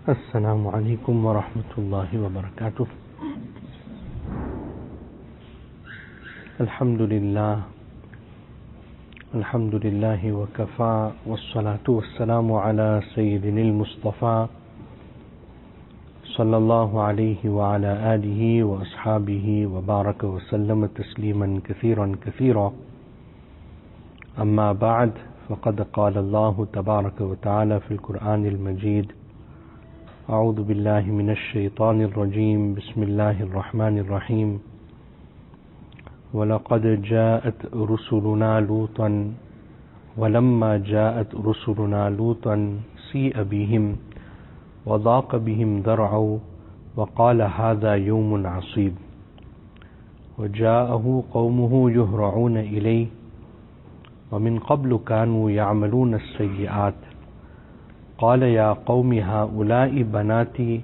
Assalamu alaikum wa rahmatullahi wa barakatuh. Alhamdulillahi wa kafa, wassalatu wassalamu ala sayyidinil Mustafa sallallahu alayhi wa ala alihi wa ashabihi wa baraka wa sallama tasliman kathiran kathira. Amma ba'd, faqad qala Allahu tabaraka wa ta'ala fil Qur'anil Majid. أعوذ بالله من الشيطان الرجيم بسم الله الرحمن الرحيم ولقد جاءت رسلنا لوطا ولما جاءت رسلنا لوطا سيء بهم وضاق بهم ذرعا وقال هذا يوم عصيب وجاءه قومه يهرعون إليه ومن قبل كانوا يعملون السيئات قال يا قوم هؤلاء بناتي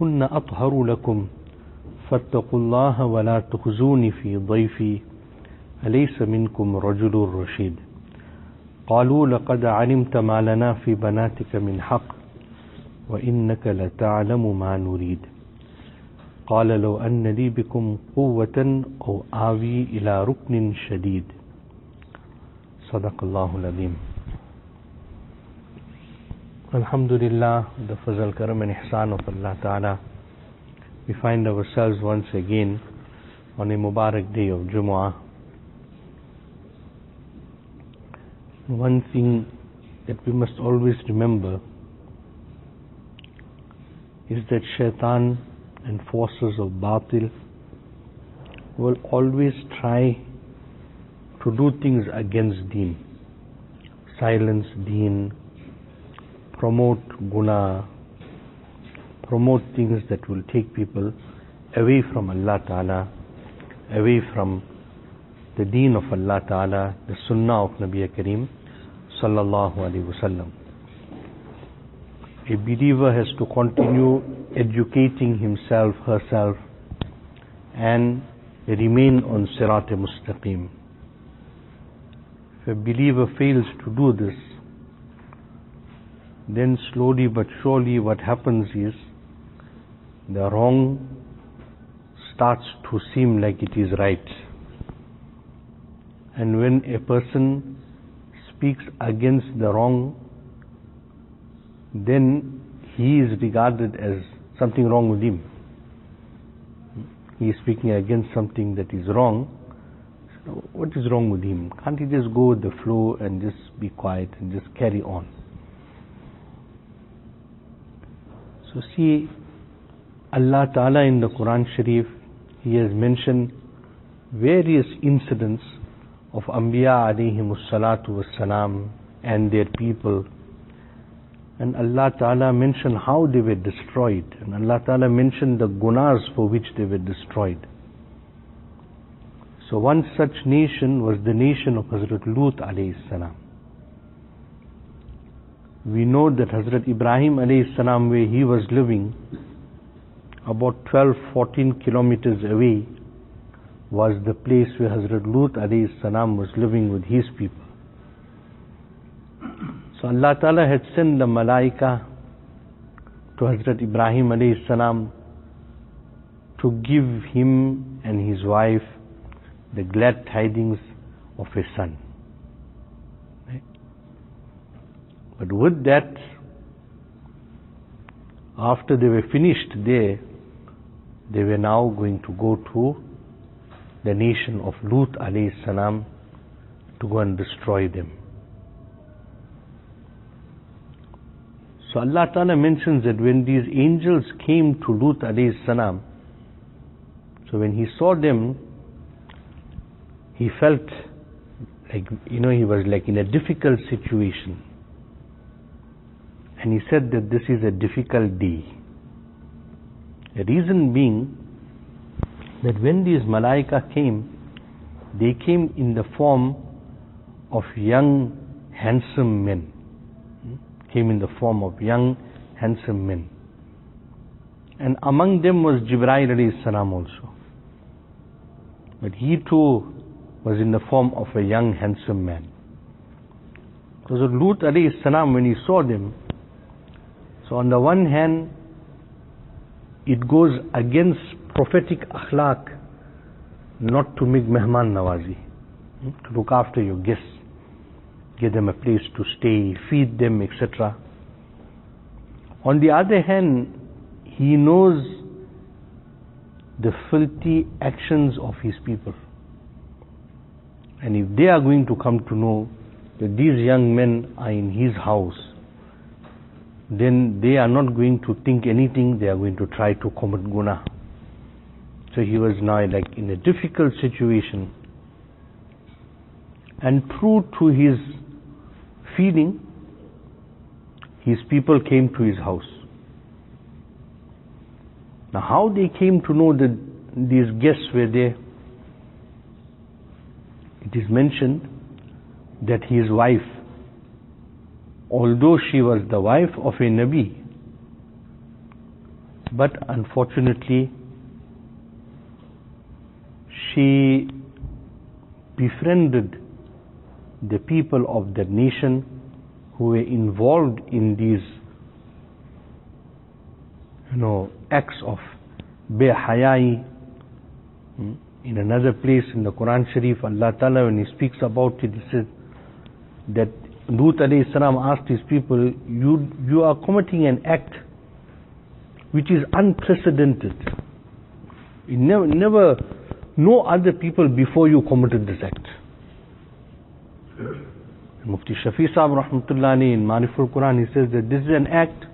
هن أطهر لكم فاتقوا الله ولا تخزوني في ضيفي أليس منكم رجل رشيد قالوا لقد علمت ما لنا في بناتك من حق وإنك لتعلم ما نريد قال لو أن لي بكم قوة أو آوي إلى ركن شديد صدق الله العظيم. Alhamdulillah, the Fazal Karam and Ihsan of Allah Ta'ala, we find ourselves once again on a Mubarak day of Jumu'ah. One thing that we must always remember is that Shaitan and forces of Batil will always try to do things against Deen, silence Deen, promote guna, promote things that will take people away from Allah Ta'ala, away from the deen of Allah Ta'ala, the sunnah of Nabi Kareem Sallallahu Alaihi Wasallam. A believer has to continue educating himself, herself, and remain on Sirat Mustaqim. If a believer fails to do this, then slowly but surely what happens is the wrong starts to seem like it is right. And when a person speaks against the wrong, then he is regarded as something wrong with him. He is speaking against something that is wrong. So what is wrong with him? Can't he just go with the flow and just be quiet and just carry on? So see, Allah Ta'ala in the Quran Sharif, He has mentioned various incidents of Anbiya Alayhis Salaam and their people. And Allah Ta'ala mentioned how they were destroyed. And Allah Ta'ala mentioned the gunas for which they were destroyed. So one such nation was the nation of Hazrat Lut Alayhis Salaam. We know that Hazrat Ibrahim Alayhis Salaam, where he was living, about 12-14 kilometers away, was the place where Hazrat Lut Alayhis Salaam was living with his people. So Allah Ta'ala had sent the Malaika to Hazrat Ibrahim Alayhis Salaam to give him and his wife the glad tidings of a son. But with that, after they were finished there, they were now going to go to the nation of Lut Alayhis Salaam to go and destroy them. So Allah Ta'ala mentions that when these angels came to Lut Alayhis Salaam, so when he saw them, he felt like, he was like in a difficult situation. And he said that this is a difficult day. The reason being that when these Malaika came, they came in the form of young, handsome men. Came in the form of young, handsome men. And among them was Jibreel alayhi salam also. But he too was in the form of a young, handsome man. Because Lut alayhi salam, when he saw them, So on the one hand, it goes against prophetic akhlaq not to make mehman nawazi, to look after your guests, give them a place to stay, feed them, etc. On the other hand, he knows the filthy actions of his people. And if they are going to come to know that these young men are in his house, then they are not going to think anything, they are going to try to commit guna. So he was now like in a difficult situation. And true to his feeling, his people came to his house. Now how they came to know that these guests were there, it is mentioned that his wife, although she was the wife of a Nabi, but unfortunately she befriended the people of that nation who were involved in these acts of behayai. In another place in the Quran Sharif, Allah Ta'ala, when He speaks about it, He says that Lut Alayhis Salaam asked his people, you are committing an act which is unprecedented. Never, no other people before you committed this act. Mufti Shafi Sahib Rahmatullah Alayhi in Mariful Quran, he says that this is an act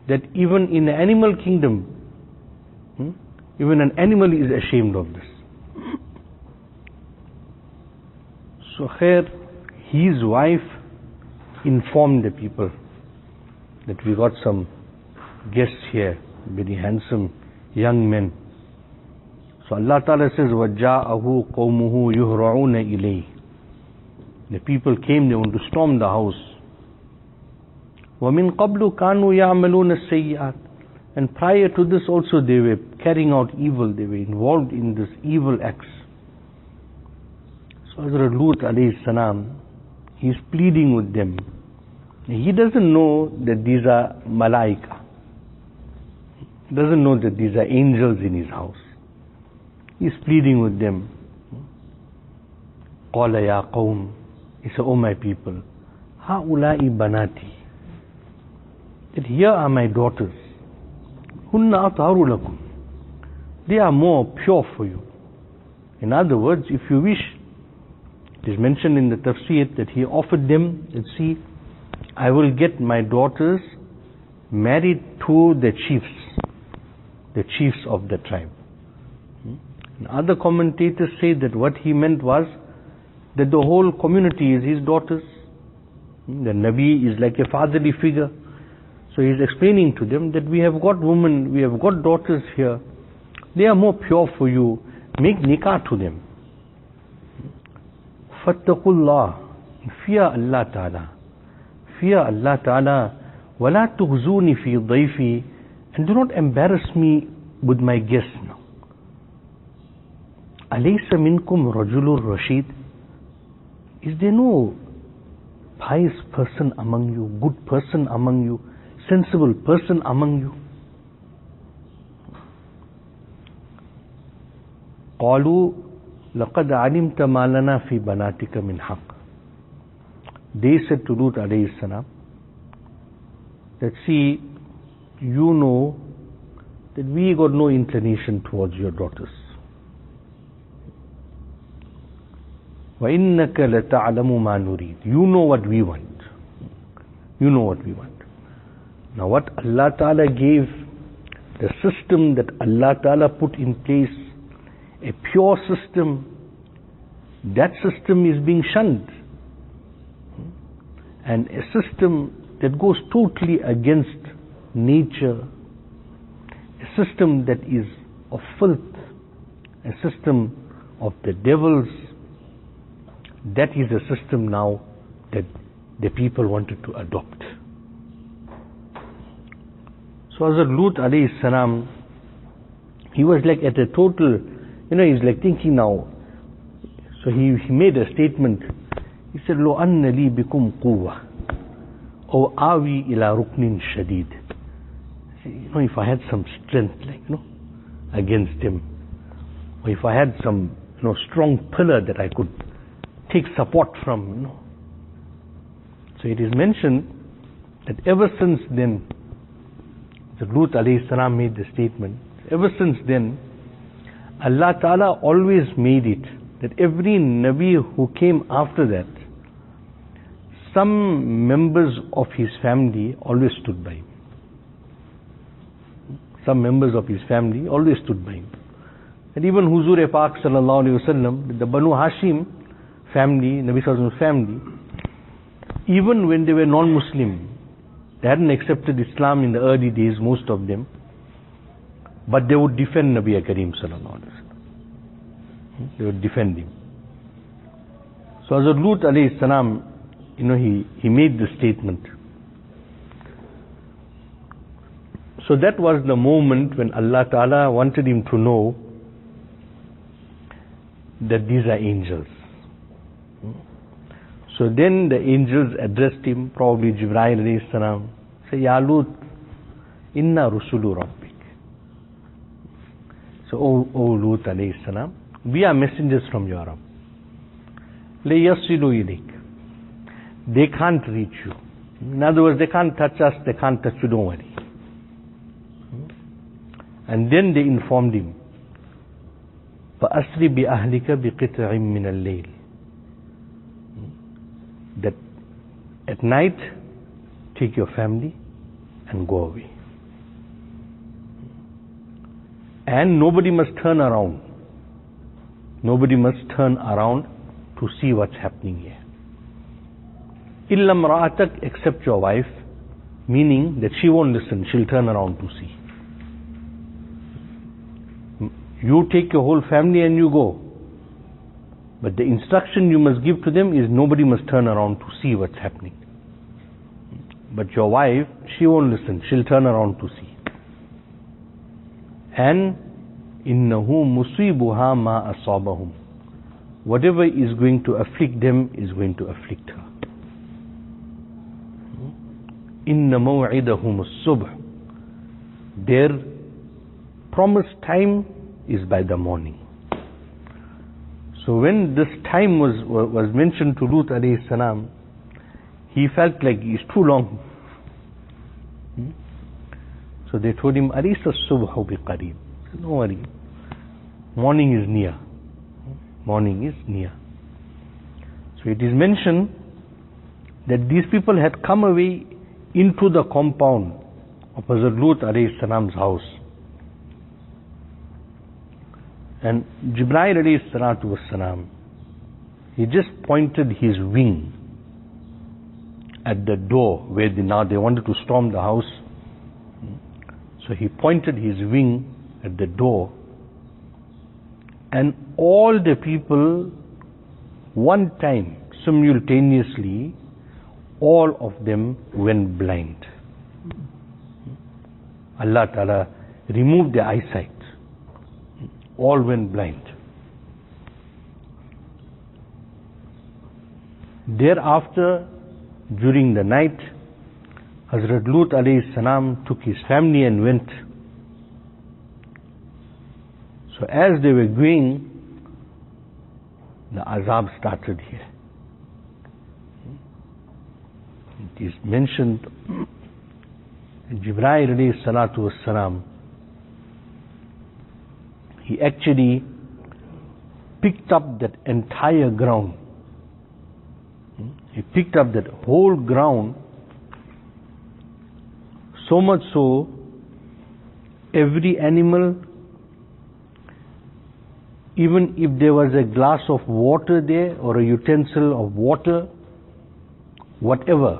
that even in the animal kingdom, even an animal is ashamed of this. So khair, his wife informed the people that we got some guests here, very handsome young men. So Allah Ta'ala says, وَجَاءَهُ قَوْمُهُ يُهْرَعُونَ إِلَيْهِ. The people came, they want to storm the house. وَمِن قَبْلُ كَانُوا يَعْمَلُونَ السَّيِّئَاتِ. And prior to this also they were carrying out evil, they were involved in this evil acts. So Hazrat Lut Alayhis Salaam, he is pleading with them. He doesn't know that these are malaika. He doesn't know that these are angels in his house. He is pleading with them. قَالَ يَا قَوْمِ. He said, oh my people, هَؤُلَاءِ بَنَاتِي. That here are my daughters. هُنَّ أَطْهَرُ لَكُمْ. They are more pure for you. In other words, if you wish, it is mentioned in the tafsir that he offered them, let's see, I will get my daughters married to the chiefs of the tribe. And other commentators say that what he meant was that the whole community is his daughters. The Nabi is like a fatherly figure. So he is explaining to them that we have got women, we have got daughters here. They are more pure for you. Make nikah to them. Fattaqullah. Fear Allah Ta'ala. Fear Allah Ta'ala. وَلَا تُغْزُونِ فِي ضَيْفِي. And do not embarrass me with my guests now. أَلَيْسَ مِنْكُمْ رَجُلٌ رَشِيدٌ. Is there no pious person among you, good person among you, sensible person among you? قالوا لقد علمت ما لنا في بناتك من حق. They said to Lut Alayhis Salaam that, see, you know that we got no inclination towards your daughters. وَإِنَّكَ لَتَعْلَمُ مَا نُرِيدُ. You know what we want. You know what we want. Now what Allah Ta'ala gave, the system that Allah Ta'ala put in place, a pure system, that system is being shunned. And a system that goes totally against nature, a system that is of filth, a system of the devils, that is a system now that the people wanted to adopt. So Hazrat Lut Alayhis Salaam, he was like at a total, he's like thinking now. So he made a statement. He said, لو أن لي بكم قوة Or awi ila ruknin shadid. If I had some strength, against him, or if I had some, strong pillar that I could take support from, So it is mentioned that ever since then, the Lut Alayhis Salaam made the statement, ever since then, Allah Ta'ala always made it that every Nabi who came after that, some members of his family always stood by him. Some members of his family always stood by him. And even Huzur Pak Sallallahu Alaihi Wasallam, the Banu Hashim family, Nabi Sallallahu Alaihi Wasallam's family, even when they were non-Muslim, they hadn't accepted Islam in the early days, most of them, but they would defend Nabi Kareem Sallallahu Alaihi Wasallam. They would defend him. So Hazrat Lut Alayhis Salaam, he made the statement. So that was the moment when Allah Ta'ala wanted him to know that these are angels. So then the angels addressed him, probably Jibreel Alayhis Salam, say, Ya Lut, inna rusulu rabbik. So, O Lut Alayhis Salam, we are messengers from your Rabb. Le yasilu ilayk. They can't reach you. In other words, they can't touch us, they can't touch you, don't worry. And then they informed him, فَأَسْرِ بِأَهْلِكَ بِقِطْعٍ مِّنَ اللَّيْلِ, that at night, take your family and go away. And nobody must turn around. Nobody must turn around to see what's happening here. إِلَّا امْرَأَتَكَ, except your wife, meaning that she won't listen, she'll turn around to see. You take your whole family and you go. But the instruction you must give to them is nobody must turn around to see what's happening. But your wife, she won't listen, she'll turn around to see. And إِنَّهُ مُصِيبُهَا مَا أَصَابَهُمْ, whatever is going to afflict them is going to afflict her. إِنَّ مَوْعِدَهُمُ الصُّبْحِ, their promised time is by the morning. So when this time was mentioned to Lut Alayhis Salam, he felt like it's too long. So they told him, Alaysa subhu biqareeb. Don't worry, morning is near. Morning is near. So it is mentioned that these people had come away into the compound of Hazrat Lut Alayhis Salam's house. And Jibreel Alayhis Salatu Wassalam, he just pointed his wing at the door where they wanted to storm the house. So he pointed his wing at the door, and all the people, one time, simultaneously, all of them went blind. Allah Ta'ala removed their eyesight. All went blind. Thereafter, during the night, Hazrat Lut Alayhis Salam took his family and went. So as they were going, the azab started here. It is mentioned, Jibreel Alayhis Salatu Wassalam, he actually picked up that entire ground. He picked up that whole ground, so much so, every animal, even if there was a glass of water there or a utensil of water, whatever,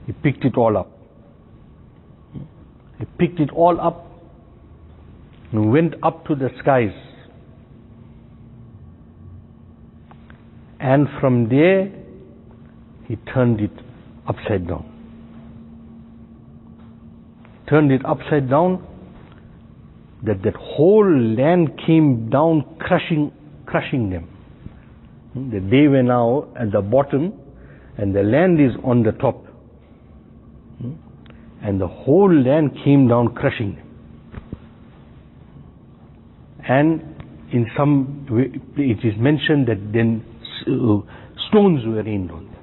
he picked it all up. He picked it all up and went up to the skies. And from there, he turned it upside down. Turned it upside down, that whole land came down crushing them. That they were now at the bottom and the land is on the top. And the whole land came down crushing them. And in some way, it is mentioned that then stones were rained on them.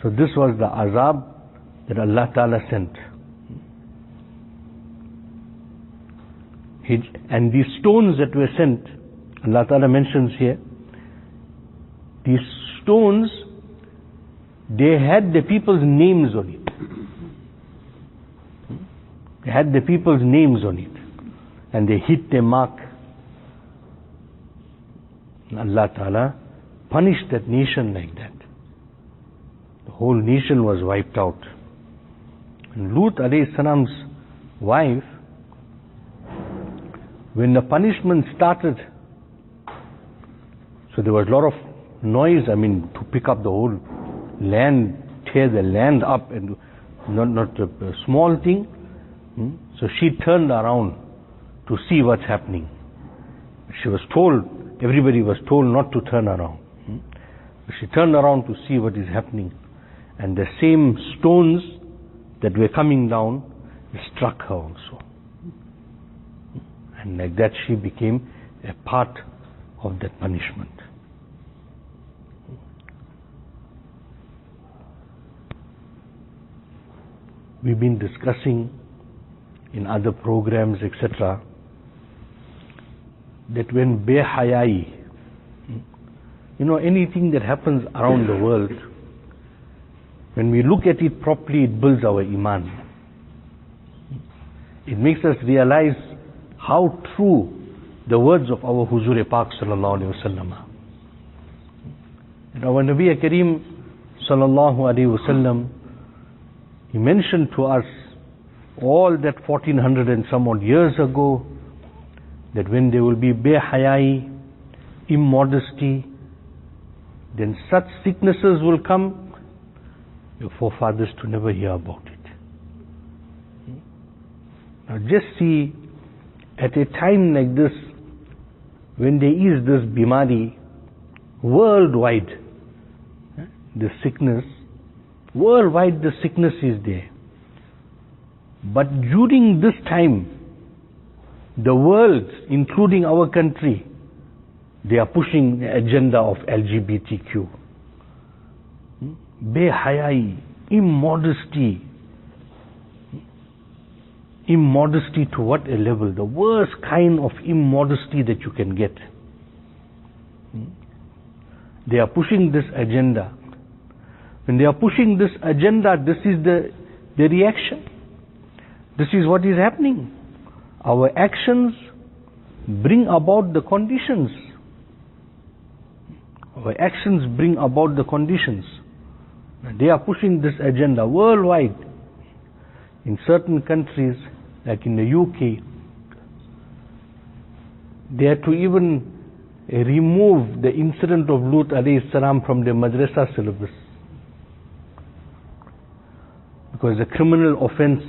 So this was the azab that Allah Ta'ala sent. And these stones that were sent, Allah Ta'ala mentions here, these stones, they had the people's names on it. They had the people's names on it. And they hit their mark. And Allah Ta'ala punished that nation like that. The whole nation was wiped out. And Lut Alayhis Salaam's wife, when the punishment started, so there was a lot of noise, to pick up the whole land, tear the land up, and not a small thing. So she turned around to see what's happening. She was told, everybody was told not to turn around. She turned around to see what is happening. And the same stones that were coming down struck her also. And like that she became a part of that punishment. We've been discussing in other programs, etc., that when behayai, anything that happens around the world, when we look at it properly, it builds our iman. It makes us realize how true the words of our Huzur Pak sallallahu alaihi wasallam. And our Nabi Kareem sallallahu alaihi wasallam, he mentioned to us all that 1400 and some odd years ago, that when there will be behayai, immodesty, then such sicknesses will come, your forefathers to never hear about it. Now just see, at a time like this, when there is this bimari, worldwide, the sickness, worldwide the sickness is there. But during this time, the world, including our country, they are pushing the agenda of LGBTQ. Behayai, immodesty. Immodesty to what a level? The worst kind of immodesty that you can get. They are pushing this agenda. When they are pushing this agenda, this is the reaction. This is what is happening. Our actions bring about the conditions. Our actions bring about the conditions. They are pushing this agenda worldwide. In certain countries, like in the UK, they had to even remove the incident of Lut Alayhis Salaam from the madrasa syllabus. Because the criminal offense,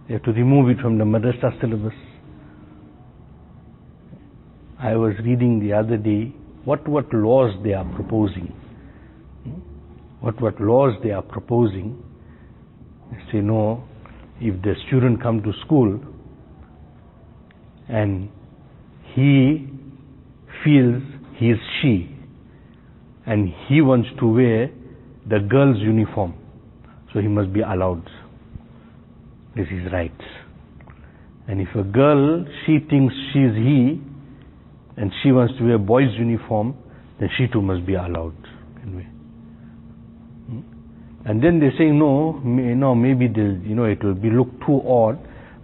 they have to remove it from the madrasa syllabus. I was reading the other day what laws they are proposing. What laws they are proposing. They say, no, if the student come to school and he feels he is she and he wants to wear the girl's uniform, so he must be allowed. This is right. And if a girl, she thinks she is he and she wants to wear a boy's uniform, then she too must be allowed. And then they say, no, maybe it will be look too odd.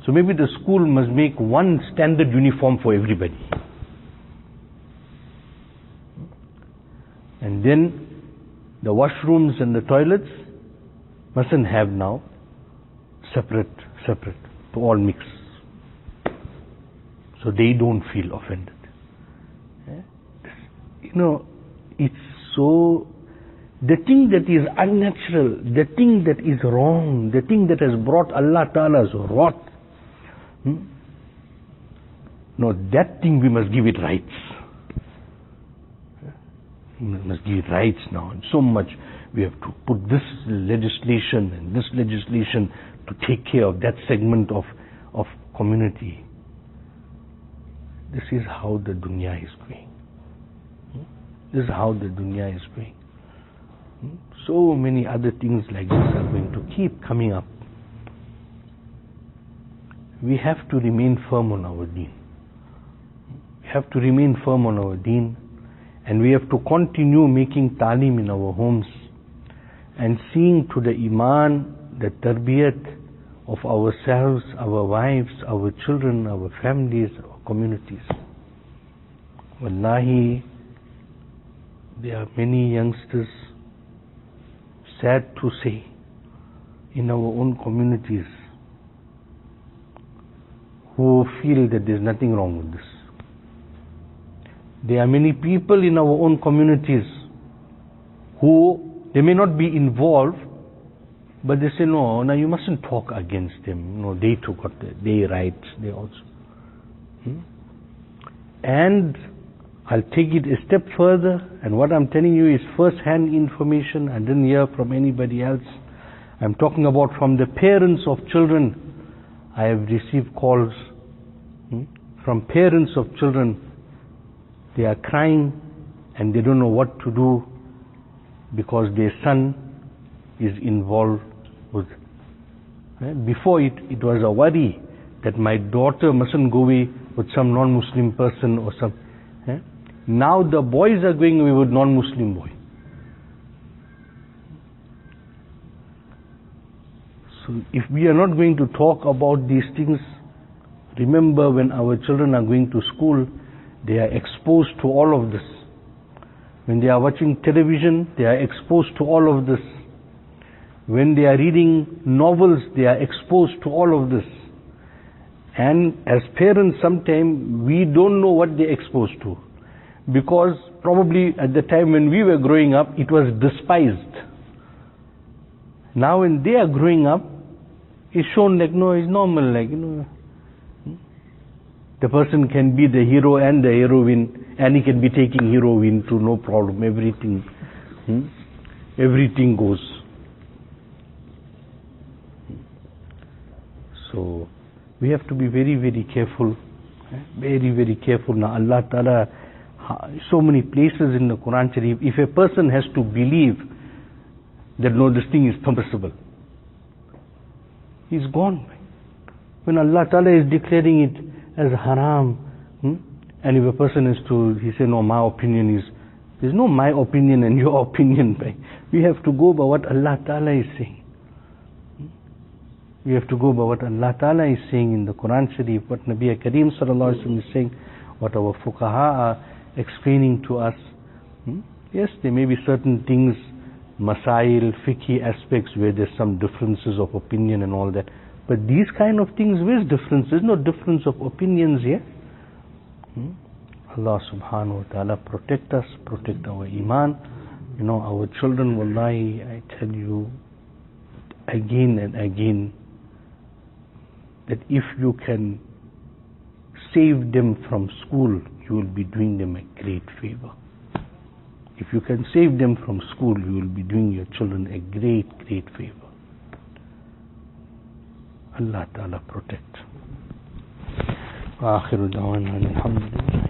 So maybe the school must make one standard uniform for everybody. And then the washrooms and the toilets mustn't have now separate, to all mix. So they don't feel offended. It's so, the thing that is unnatural, the thing that is wrong, the thing that has brought Allah Ta'ala's wrath, no, that thing we must give it rights. We must give rights now, and so much we have to put this legislation and this legislation to take care of that segment of community. This is how the dunya is going. This is how the dunya is going. So many other things like this are going to keep coming up. We have to remain firm on our deen. We have to remain firm on our deen, and we have to continue making talim in our homes and seeing to the iman, the tarbiyat of ourselves, our wives, our children, our families, our communities. Wallahi, there are many youngsters, sad to say, in our own communities who feel that there's nothing wrong with this. There are many people in our own communities who, they may not be involved, but they say, no, you mustn't talk against them. No, they too got their rights, they also. And I'll take it a step further, and what I'm telling you is first-hand information. I didn't hear from anybody else. I'm talking about from the parents of children. I have received calls from parents of children. They are crying and they don't know what to do because their son is involved with. Before it was a worry that my daughter mustn't go away with some non-Muslim person or some. Now the boys are going away with non-Muslim boy. So if we are not going to talk about these things, remember when our children are going to school, they are exposed to all of this. When they are watching television, they are exposed to all of this. When they are reading novels, they are exposed to all of this. And as parents, sometimes we don't know what they're exposed to. Because probably at the time when we were growing up, it was despised. Now when they are growing up, it's shown like, no, it's normal, like, the person can be the hero and the heroine, and he can be taking heroine too, no problem, everything goes. So we have to be very, very careful, very, very careful. Now Allah Ta'ala, so many places in the Quran Sharif, if a person has to believe that no, this thing is permissible, he's gone. When Allah Ta'ala is declaring it as haram, and if a person is to, he say, no, my opinion is, there's no my opinion and your opinion. We have to go by what Allah Ta'ala is saying. We have to go by what Allah Ta'ala is saying in the Quran Sharif, what Nabi Kareem Sallallahu Alaihi Wasallam is saying, what our fuqaha are explaining to us. Yes, there may be certain things, masail, fiqhi aspects where there's some differences of opinion and all that. But these kind of things, where's difference? There's no difference of opinions here. Allah subhanahu wa ta'ala protect us, protect our iman. Our children, wallahi, I tell you again and again, that if you can save them from school, you will be doing them a great favor. If you can save them from school, you will be doing your children a great, great favor. Allah Ta'ala protect. Wa akhiru da'wana alhamdulillah.